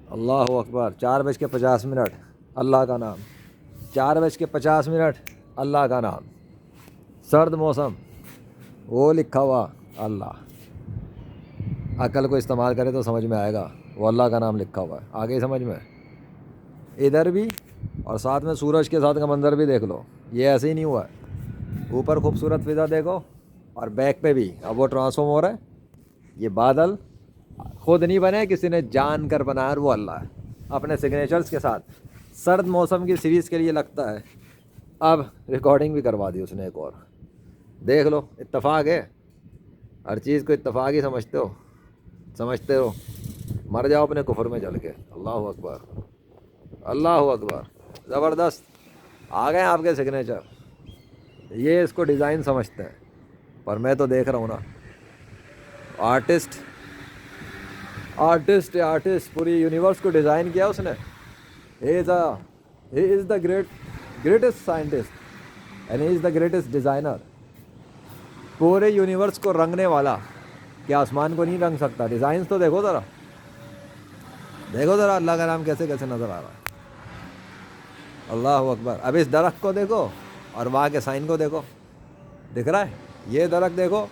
اللہ اکبر. 4:50 اللہ کا نام. 4:50 اللہ کا نام. سرد موسم وہ لکھا ہوا اللہ. عقل کو استعمال کرے تو سمجھ میں آئے گا. وہ اللہ کا نام لکھا ہوا ہے. آگے سمجھ میں ادھر بھی اور ساتھ میں سورج کے ساتھ کا منظر بھی دیکھ لو. یہ ایسے ہی نہیں ہوا ہے. اوپر خوبصورت فضا دیکھو اور بیک پہ بھی اب وہ ٹرانسفارم ہو رہا ہے. یہ بادل خود نہیں بنے, کسی نے جان کر بنایا, اور وہ اللہ ہے اپنے سگنیچرز کے ساتھ. سرد موسم کی سیریز کے لیے لگتا ہے. اب ریکارڈنگ بھی کروا دی اس نے ایک اور. دیکھ لو, اتفاق ہے. ہر چیز کو اتفاق ہی سمجھتے ہو. مر جاؤ اپنے کفر میں جل کے. اللہ اکبر, اللہ اکبر. زبردست آ گئے آپ کے سگنیچر. یہ اس کو ڈیزائن سمجھتے ہیں, پر میں تو دیکھ رہا ہوں نا. آرٹسٹ پوری یونیورس کو ڈیزائن کیا اس نے. He is the greatest scientist and he is the greatest designer. پورے یونیورس کو رنگنے والا. کیا آسمان کو نہیں رنگ سکتا؟ ڈیزائنس تو دیکھو ذرا, اللہ کا نام کیسے کیسے نظر آ رہا ہے. اللہ اکبر. اب اس درخت کو دیکھو اور وہاں کے سائن کو دیکھو, دکھ رہا ہے؟ یہ درخت دیکھو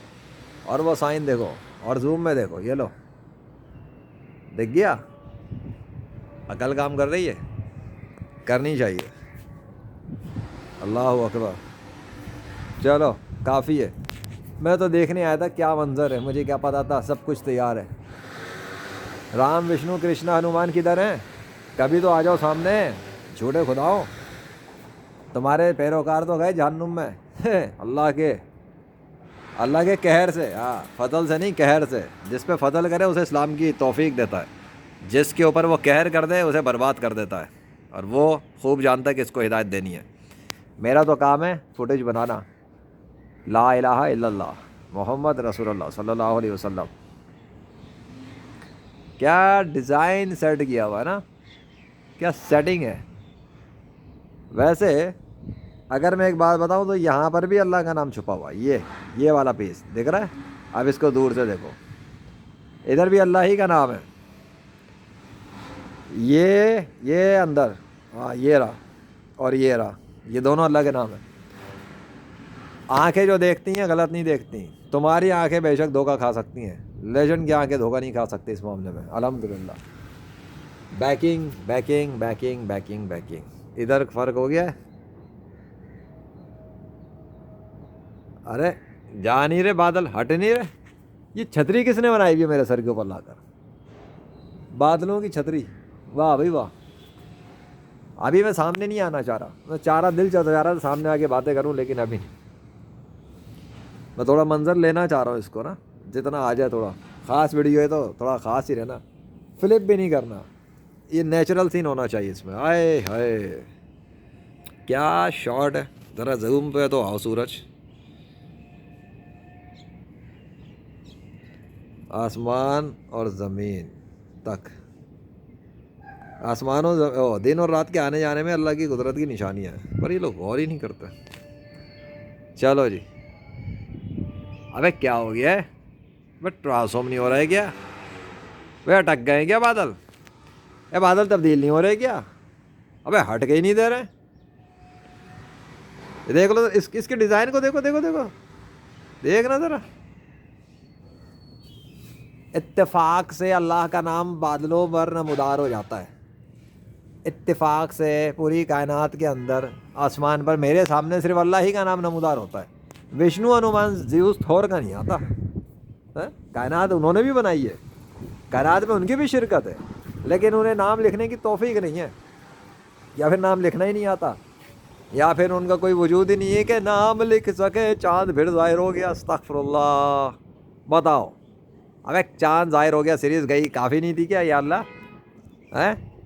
اور وہ سائن دیکھو, اور زوم میں دیکھو. یہ لو, دیکھ گیا؟ عقل کام کر رہی ہے, کرنی چاہیے. اللہ اکبر. چلو کافی ہے. میں تو دیکھنے آیا تھا کیا منظر ہے, مجھے کیا پتا تھا. سب کچھ تیار ہے. رام وشنو کرشنا ہنومان کدھر ہیں؟ کبھی تو آ جاؤ سامنے. جھوٹے خداؤ, تمہارے پیروکار تو گئے جہنم میں. اللہ کے قہر سے. ہاں, فضل سے نہیں, قہر سے. جس پہ فضل کرے اسے اسلام کی توفیق دیتا ہے. جس کے اوپر وہ قہر کر دے اسے برباد کر دیتا ہے. اور وہ خوب جانتا ہے کہ اس کو ہدایت دینی ہے. میرا تو کام ہے فوٹیج بنانا. لا الہ الا اللہ محمد رسول اللہ صلی اللہ علیہ وسلم. کیا ڈیزائن سیٹ کیا ہوا ہے نا, کیا سیٹنگ ہے. ویسے اگر میں ایک بات بتاؤں تو یہاں پر بھی اللہ کا نام چھپا ہوا ہے. یہ والا پیس دکھ رہا ہے؟ اب اس کو دور سے دیکھو, ادھر بھی اللہ ہی کا نام ہے. یہ اندر, ہاں یہ رہا اور یہ رہا, یہ دونوں اللہ کے نام ہیں. آنکھیں جو دیکھتی ہیں غلط نہیں دیکھتی. تمہاری آنکھیں بے شک دھوکہ کھا سکتی ہیں, لیجنڈ کی آنکھیں دھوکہ نہیں کھا سکتی اس معاملے میں. الحمدللہ. بیکنگ. ادھر فرق ہو گیا ہے. ارے جا نہیں رہے بادل, ہٹ نہیں رہے. یہ چھتری کس نے بنائی ہوئی ہے میرے سر کے اوپر لا کر؟ بادلوں کی چھتری. واہ بھائی واہ. ابھی میں سامنے نہیں آنا چاہ رہا. میں دل چاہ رہا تھا سامنے آ کے باتیں کروں, لیکن ابھی نہیں. میں تھوڑا منظر لینا چاہ رہا ہوں اس کو نا, جتنا آ جائے. تھوڑا خاص ویڈیو ہے تو تھوڑا خاص ہی رہنا. فلپ بھی نہیں کرنا. یہ نیچرل سین ہونا چاہیے اس میں. آئے ہائے کیا شاٹ ہے. ذرا زوم پہ تو آؤ. سورج, آسمان اور زمین تک. آسمانوں دن اور رات کے آنے جانے میں اللہ کی قدرت کی نشانیاں ہیں, پر یہ لوگ غور ہی نہیں کرتے. چلو جی. ابے کیا ہو گیا ہے بٹ, ٹرانسفارم نہیں ہو رہا ہے کیا؟ وہ اٹک گئے کیا بادل؟ بادل تبدیل نہیں ہو رہے کیا؟ ابے ہٹ کے ہی نہیں دے رہے. دیکھ لو اس کے ڈیزائن کو, دیکھو دیکھنا ذرا. اتفاق سے اللہ کا نام بادلوں پر نمودار ہو جاتا ہے. اتفاق سے پوری کائنات کے اندر آسمان پر میرے سامنے صرف اللہ ہی کا نام نمودار ہوتا ہے. وشنو ہنومان زیوس تھور کا نہیں آتا. کائنات انہوں نے بھی بنائی ہے, کائنات میں ان کی بھی شرکت ہے, لیکن انہیں نام لکھنے کی توفیق نہیں ہے, یا پھر نام لکھنا ہی نہیں آتا, یا پھر ان کا کوئی وجود ہی نہیں ہے کہ نام لکھ سکے. چاند پھر ظاہر ہو گیا. استغفر اللہ. بتاؤ, اب ایک چاند ظاہر ہو گیا, سیریز گئی, کافی نہیں تھی کیا یا اللہ؟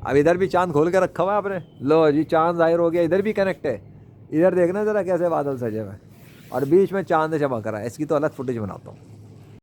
اب ادھر بھی چاند کھول کے رکھا ہوا ہے آپ نے. لو جی چاند ظاہر ہو گیا, ادھر بھی کنیکٹ ہے. ادھر دیکھنا ذرا کیسے بادل سجے ہوئے, اور بیچ میں چاند چمک رہا ہے. اس کی تو الگ فوٹیج بناتا ہوں.